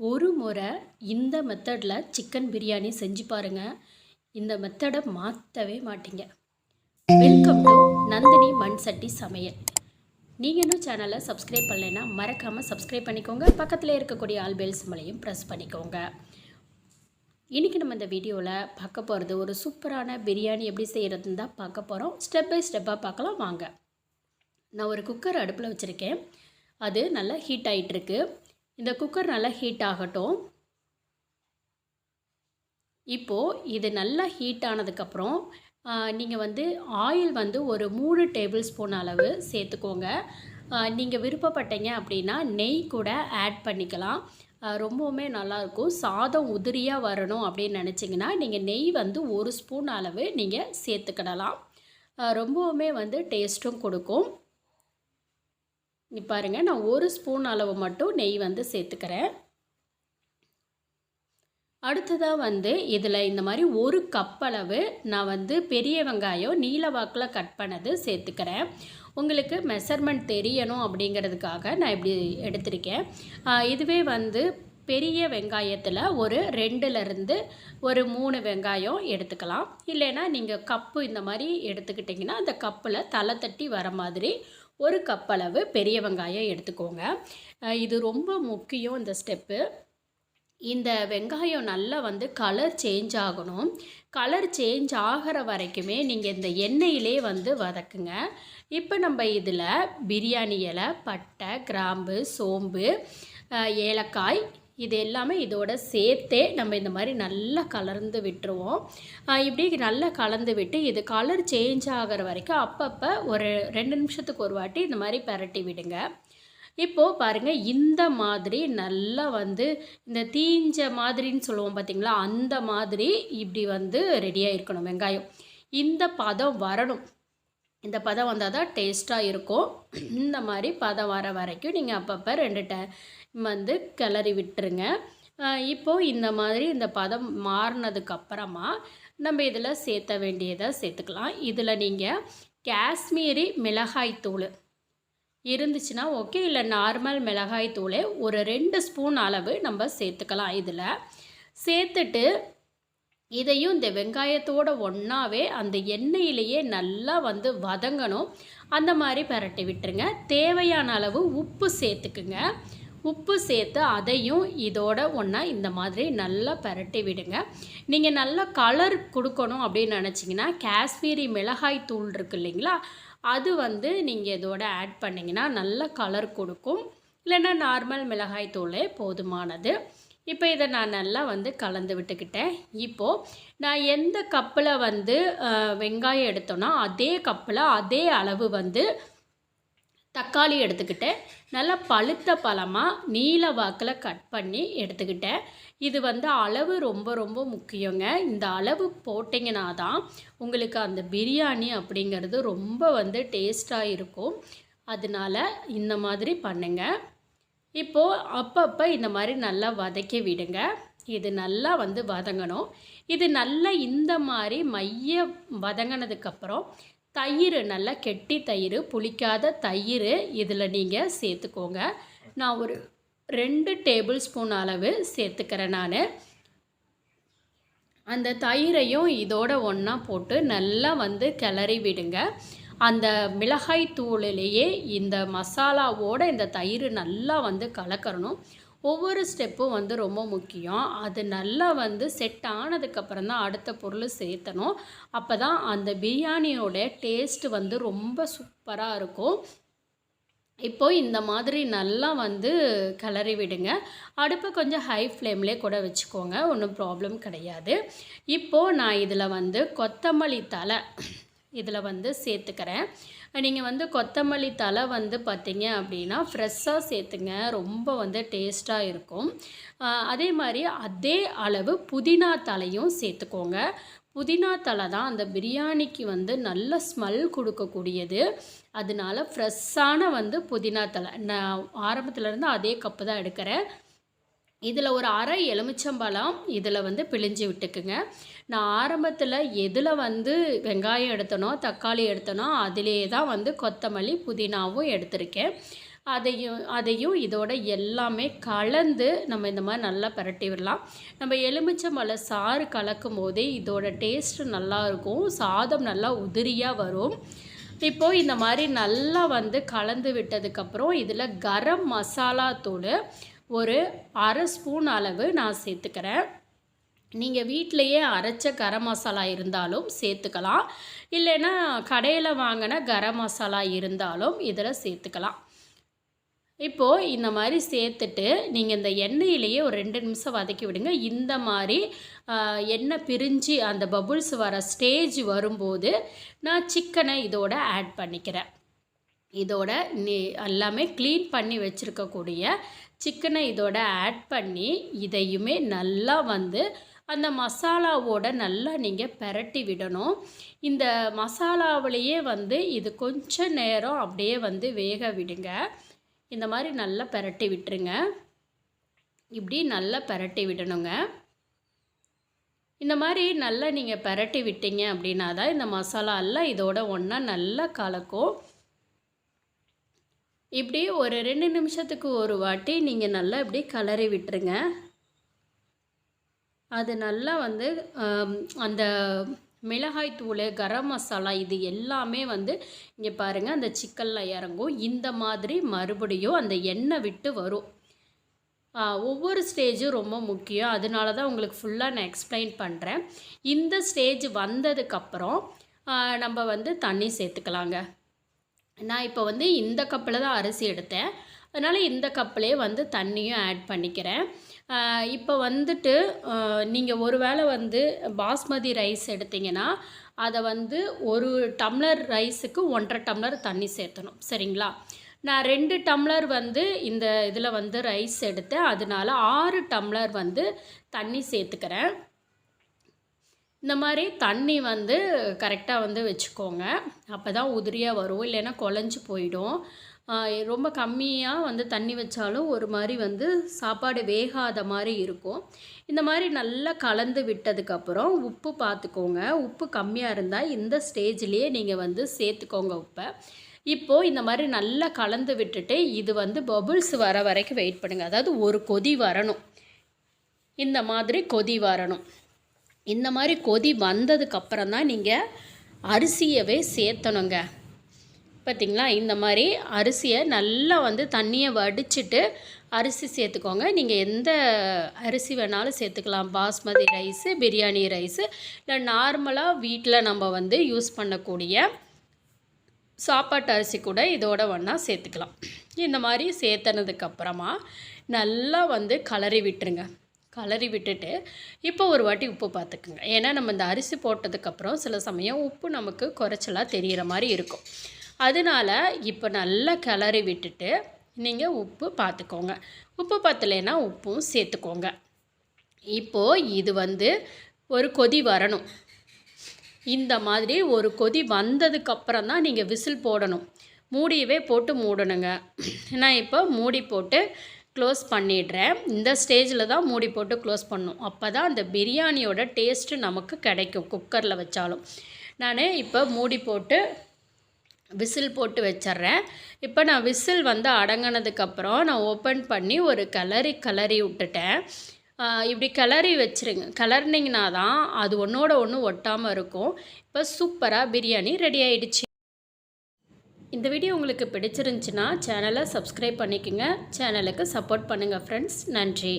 ஒரு முறை இந்த மெத்தடில் சிக்கன் பிரியாணி செஞ்சு பாருங்கள். இந்த மெத்தடை மாற்றவே மாட்டீங்க. வெல்கம் டு நந்தினி மண் சட்டி சமையல். நீங்கள் இன்னும் சேனலை சப்ஸ்கிரைப் பண்ணலைன்னா மறக்காமல் சப்ஸ்கிரைப் பண்ணிக்கோங்க. பக்கத்தில் இருக்கக்கூடிய ஆல் பெல் சிம்பலையும் ப்ரெஸ் பண்ணிக்கோங்க. இன்றைக்கி நம்ம இந்த வீடியோவில் பார்க்க போகிறது ஒரு சூப்பரான பிரியாணி எப்படி செய்கிறதுன்னு தான் பார்க்க போகிறோம். ஸ்டெப் பை ஸ்டெப்பாக பார்க்கலாம் வாங்க. நான் ஒரு குக்கர் அடுப்பில் வச்சுருக்கேன். அது நல்லா ஹீட் ஆகிட்டுருக்கு. இந்த குக்கர் நல்லா ஹீட் ஆகட்டும். இப்போது இது நல்லா ஹீட் ஆனதுக்கப்புறம் நீங்கள் ஆயில் ஒரு 3 டேபிள் ஸ்பூன் அளவு சேர்த்துக்கோங்க. நீங்கள் விருப்பப்பட்டீங்க அப்படின்னா நெய் கூட ஆட் பண்ணிக்கலாம். ரொம்பவுமே நல்லாயிருக்கும். சாதம் உதிரியாக வரணும் அப்படின்னு நினச்சிங்கன்னா நீங்கள் நெய் 1 ஸ்பூன் அளவு நீங்கள் சேர்த்துக்கிடலாம். ரொம்பவுமே டேஸ்ட்டும் கொடுக்கும். பாருங்கள், நான் 1 ஸ்பூன் அளவு மட்டும் நெய் சேர்த்துக்கிறேன். அடுத்ததாக இதில் இந்த மாதிரி 1 கப் அளவு நான் பெரிய வெங்காயம் நீல வாக்கில் கட் பண்ணது சேர்த்துக்கிறேன். உங்களுக்கு மெஷர்மெண்ட் தெரியணும் அப்படிங்கிறதுக்காக நான் இப்படி எடுத்திருக்கேன். இதுவே பெரிய வெங்காயத்தில் ஒரு 2லேருந்து ஒரு 3 வெங்காயம் எடுத்துக்கலாம். இல்லைன்னா நீங்கள் கப்பு இந்த மாதிரி எடுத்துக்கிட்டிங்கன்னா அந்த கப்பில் தலை தட்டி வர மாதிரி 1 கப் அளவு பெரிய வெங்காயம் எடுத்துக்கோங்க. இது ரொம்ப முக்கியம் இந்த ஸ்டெப்பு. இந்த வெங்காயம் நல்லா கலர் சேஞ்ச் ஆகணும். கலர் சேஞ்ச் ஆகிற வரைக்குமே நீங்கள் இந்த எண்ணெயிலே வதக்குங்க. இப்போ நம்ம இதில் பிரியாணி இலை, பட்டை, கிராம்பு, சோம்பு, ஏலக்காய் இது எல்லாமே இதோட சேர்த்தே நம்ம இந்த மாதிரி நல்லா கலந்து விட்டுருவோம். இப்படி நல்லா கலந்து விட்டு இது கலர் சேஞ்ச் ஆகிற வரைக்கும் அப்பப்போ ஒரு 2 நிமிஷத்துக்கு ஒரு வாட்டி இந்த மாதிரி பரட்டி விடுங்க. இப்போது பாருங்கள், இந்த மாதிரி நல்லா இந்த தீஞ்ச மாதிரின்னு சொல்லுவோம் பார்த்திங்களா, அந்த மாதிரி இப்படி ரெடியாக இருக்கணும் வெங்காயம். இந்த பதம் வரணும். இந்த பதம் வந்தால் தான் டேஸ்ட்டாக இருக்கும். இந்த மாதிரி பதம் வர வரைக்கும் நீங்கள் அப்பப்போ 2 டைம் கிளறி விட்டுருங்க. இப்போது இந்த மாதிரி இந்த பதம் மாறினதுக்கப்புறமா நம்ம இதில் சேர்த்த வேண்டியதை சேர்த்துக்கலாம். இதில் நீங்கள் காஷ்மீரி மிளகாய் தூள் இருந்துச்சுன்னா ஓகே, இல்லை நார்மல் மிளகாய் தூளே ஒரு 2 ஸ்பூன் அளவு நம்ம சேர்த்துக்கலாம். இதில் சேர்த்துட்டு இதையும் இந்த வெங்காயத்தோடு ஒன்றாவே அந்த எண்ணெயிலேயே நல்லா வதங்கணும். அந்த மாதிரி பரட்டி விட்டுருங்க. தேவையான அளவு உப்பு சேர்த்துக்குங்க. உப்பு சேர்த்து அதையும் இதோட ஒன்றா இந்த மாதிரி நல்லா பரட்டி விடுங்க. நீங்கள் நல்லா கலர் கொடுக்கணும் அப்படின்னு நினச்சிங்கன்னா காஷ்மீரி மிளகாய் தூள் இருக்குது இல்லைங்களா, அது நீங்கள் இதோட ஆட் பண்ணிங்கன்னா நல்ல கலர் கொடுக்கும். இல்லைன்னா நார்மல் மிளகாய் தூளே போதுமானது. இப்போ இதை நான் நல்லா கலந்து விட்டுக்கிட்டேன். இப்போது நான் எந்த கப்பில் வெங்காயம் எடுத்தோன்னா அதே கப்பில் அதே அளவு தக்காளி எடுத்துக்கிட்டேன். நல்லா பழுத்த பழமாக நீல வாக்கில் கட் பண்ணி எடுத்துக்கிட்டேன். இது அளவு ரொம்ப ரொம்ப முக்கியங்க. இந்த அளவு போட்டிங்கன்னா தான் உங்களுக்கு அந்த பிரியாணி அப்படிங்கிறது ரொம்ப டேஸ்ட்டாக இருக்கும். அதனால் இந்த மாதிரி பண்ணுங்கள். இப்போது அப்பப்போ இந்த மாதிரி நல்லா வதக்கி விடுங்க. இது நல்லா வதங்கணும். இது நல்லா இந்த மாதிரி மைய வதங்கினதுக்கப்புறம் தயிர், நல்லா கெட்டி தயிர், புளிக்காத தயிர் இதில் நீங்கள் சேர்த்துக்கோங்க. நான் ஒரு 2 டேபிள் ஸ்பூன் அளவு சேர்த்துக்கிறேன். நான் அந்த தயிரையும் இதோட ஒன்றா போட்டு நல்லா கிளறி விடுங்க. அந்த மிளகாய் தூளிலேயே இந்த மசாலாவோட இந்த தயிர் நல்லா கலக்கறணும். ஒவ்வொரு ஸ்டெப்பும் ரொம்ப முக்கியம். அது நல்லா செட் ஆனதுக்கப்புறம் தான் அடுத்த பொருள் சேர்த்தணும். அப்போ தான் அந்த பிரியாணியோட டேஸ்ட்டு ரொம்ப சூப்பராக இருக்கும். இப்போது இந்த மாதிரி நல்லா கிளறி விடுங்க. அடுப்பை கொஞ்சம் ஹை ஃப்ளேம்லேயே கூட வச்சுக்கோங்க, ஒன்றும் ப்ராப்ளம் கிடையாது. இப்போது நான் இதில் கொத்தமல்லி தழை இதில் சேர்த்துக்கிறேன். நீங்கள் கொத்தமல்லி தழை பார்த்தீங்க அப்படின்னா ஃப்ரெஷ்ஷாக சேர்த்துங்க, ரொம்ப டேஸ்ட்டாக இருக்கும். அதே மாதிரி அதே அளவு புதினா தழையும் சேர்த்துக்கோங்க. புதினா தழை தான் அந்த பிரியாணிக்கு நல்ல ஸ்மெல் கொடுக்கக்கூடியது. அதனால ஃப்ரெஷ்ஷான புதினா தழை நான் ஆரம்பத்துலேருந்து அதே கப்பு தான் எடுக்கிறேன். இதில் ஒரு அரை எலுமிச்சம்பழம் இதில் பிழிஞ்சு விட்டுக்குங்க. நான் ஆரம்பத்தில் எதில் வெங்காயம் எடுத்தனோ தக்காளி எடுத்தனோ அதிலே தான் கொத்தமல்லி புதினாவும் எடுத்திருக்கேன். அதையும் இதோட எல்லாமே கலந்து நம்ம இந்த மாதிரி நல்லா பிரட்டி விடலாம். நம்ம எலுமிச்சம்பழ சாறு கலக்கும் போதே இதோட டேஸ்ட்டு நல்லாயிருக்கும், சாதம் நல்லா உதிரியாக வரும். இப்போது இந்த மாதிரி நல்லா வந்து கலந்து விட்டதுக்கப்புறம் இதில் கரம் மசாலா தூள் ஒரு 1/2 ஸ்பூன் அளவு நான் சேர்த்துக்கிறேன். நீங்கள் வீட்டிலையே அரைச்ச கரம் மசாலா இருந்தாலும் சேர்த்துக்கலாம், இல்லைன்னா கடையில் வாங்கின கரம் மசாலா இருந்தாலும் இதில் சேர்த்துக்கலாம். இப்போது இந்த மாதிரி சேர்த்துட்டு நீங்கள் இந்த எண்ணெயிலேயே ஒரு 2 நிமிஷம் வதக்கி விடுங்க. இந்த மாதிரி எண்ணெய் பிரிஞ்சு அந்த பபுள்ஸ் வர ஸ்டேஜ் வரும்போது நான் சிக்கனை இதோட ஆட் பண்ணிக்கிறேன். இதோட எல்லாமே க்ளீன் பண்ணி வச்சுருக்கக்கூடிய சிக்கனை இதோட ஆட் பண்ணி இதையுமே நல்லா வந்து அந்த மசாலாவோட நல்லா நீங்கள் பிரட்டி விடணும். இந்த மசாலாவிலேயே வந்து இது கொஞ்சம் நேரம் அப்படியே வந்து வேக விடுங்க. இந்த மாதிரி நல்லா பிரட்டி விட்டுருங்க. இப்படி நல்லா பிரட்டி விடணுங்க. இந்த மாதிரி நல்லா நீங்கள் பிரட்டி விட்டீங்க அப்படின்னா தான் இந்த மசாலா எல்லாம் இதோட ஒன்றா நல்லா கலக்கும். இப்படி ஒரு 2 நிமிஷத்துக்கு ஒரு வாட்டி நீங்கள் நல்லா இப்படி கிளறி விட்டுருங்க. அது நல்லா வந்து அந்த மிளகாய் தூள், கரம் மசாலா இது எல்லாமே வந்து இங்கே பாருங்கள் அந்த சிக்கனில் இறங்கும். இந்த மாதிரி மறுபடியும் அந்த எண்ணெய் விட்டு வரும். ஒவ்வொரு ஸ்டேஜும் ரொம்ப முக்கியம், அதனால தான் உங்களுக்கு ஃபுல்லாக நான் எக்ஸ்பிளைன் பண்ணுறேன். இந்த ஸ்டேஜ் வந்ததுக்கப்புறம் நம்ம வந்து தண்ணி சேர்த்துக்கலாங்க. நான் இப்போ வந்து இந்த கப்பில் தான் அரிசி எடுத்தேன், அதனால் இந்த கப்பிலே வந்து தண்ணியும் ஆட் பண்ணிக்கிறேன். இப்போ வந்துட்டு நீங்கள் ஒரு வேளை வந்து பாஸ்மதி ரைஸ் எடுத்திங்கன்னா அதை வந்து 1 டம்ளர் ரைஸுக்கு 1.5 டம்ளர் தண்ணி சேர்த்தணும், சரிங்களா? நான் 2 டம்ளர் வந்து இந்த இதில் வந்து ரைஸ் எடுத்தேன், அதனால 6 டம்ளர் வந்து தண்ணி சேர்த்துக்கிறேன். இந்த மாதிரி தண்ணி வந்து கரெக்டாக வந்து வச்சுக்கோங்க, அப்போ தான் உதிரியாக வரும், இல்லைன்னா குழஞ்சி போயிடும். ரொம்ப கம்மியாக வந்து தண்ணி வச்சாலும் ஒரு மாதிரி வந்து சாப்பாடு வேகாத மாதிரி இருக்கும். இந்த மாதிரி நல்லா கலந்து விட்டதுக்கப்புறம் உப்பு பார்த்துக்கோங்க. உப்பு கம்மியாக இருந்தால் இந்த ஸ்டேஜ்லேயே நீங்கள் வந்து சேர்த்துக்கோங்க உப்பை. இப்போது இந்த மாதிரி நல்லா கலந்து விட்டுட்டு இது வந்து பபுள்ஸ் வர வரைக்கும் வெயிட் பண்ணுங்கள். அதாவது ஒரு கொதி வரணும், இந்த மாதிரி கொதி வரணும். இந்த மாதிரி கொதி வந்ததுக்கப்புறம் தான் நீங்கள் அரிசியவே சேர்த்தணுங்க. பார்த்திங்களா? இந்த மாதிரி அரிசியை நல்லா வந்து தண்ணியை வடிச்சிட்டு அரிசி சேர்த்துக்கோங்க. நீங்கள் எந்த அரிசி வேணாலும் சேர்த்துக்கலாம், பாஸ்மதி ரைஸு, பிரியாணி ரைஸு, இல்லை நார்மலாக வீட்டில் நம்ம வந்து யூஸ் பண்ணக்கூடிய சாப்பாட்டு அரிசி கூட இதோட ஒன்றா சேர்த்துக்கலாம். இந்த மாதிரி சேர்த்தனதுக்கப்புறமா நல்லா வந்து கலரி விட்டுருங்க. கலரி விட்டுட்டு இப்போ ஒரு வாட்டி உப்பு பார்த்துக்குங்க. ஏன்னா நம்ம இந்த அரிசி போட்டதுக்கப்புறம் சில சமயம் உப்பு நமக்கு குறைச்சலாக தெரிகிற மாதிரி இருக்கும். அதனால் இப்போ நல்லா கிளறி விட்டுட்டு நீங்கள் உப்பு பார்த்துக்கோங்க. உப்பு பத்தலைன்னா உப்பும் சேர்த்துக்கோங்க. இப்போது இது வந்து ஒரு கொதி வரணும். இந்த மாதிரி ஒரு கொதி வந்ததுக்கப்புறம் தான் நீங்கள் விசில் போடணும். மூடியவே போட்டு மூடணுங்க. நான் இப்போ மூடி போட்டு க்ளோஸ் பண்ணிடுறேன். இந்த ஸ்டேஜில் தான் மூடி போட்டு க்ளோஸ் பண்ணணும். அப்போ தான் அந்த பிரியாணியோட டேஸ்ட்டு நமக்கு கிடைக்கும். குக்கரில் வச்சாலும் நான் இப்போ மூடி போட்டு விசில் போட்டு வச்சிட்றேன். இப்போ நான் விசில் வந்து அடங்கினதுக்கப்புறம் நான் ஓப்பன் பண்ணி ஒரு கிளறி விட்டுட்டேன். இப்படி கிளறி வச்சுருங்க. கிளறினீங்கன்னா தான் அது ஒன்றோட ஒன்று ஒட்டாமல் இருக்கும். இப்போ சூப்பராக பிரியாணி ரெடி ஆகிடுச்சு. இந்த வீடியோ உங்களுக்கு பிடிச்சிருந்துச்சுன்னா சேனலை சப்ஸ்கிரைப் பண்ணிக்கோங்க. சேனலுக்கு சப்போர்ட் பண்ணுங்கள் ஃப்ரெண்ட்ஸ். நன்றி.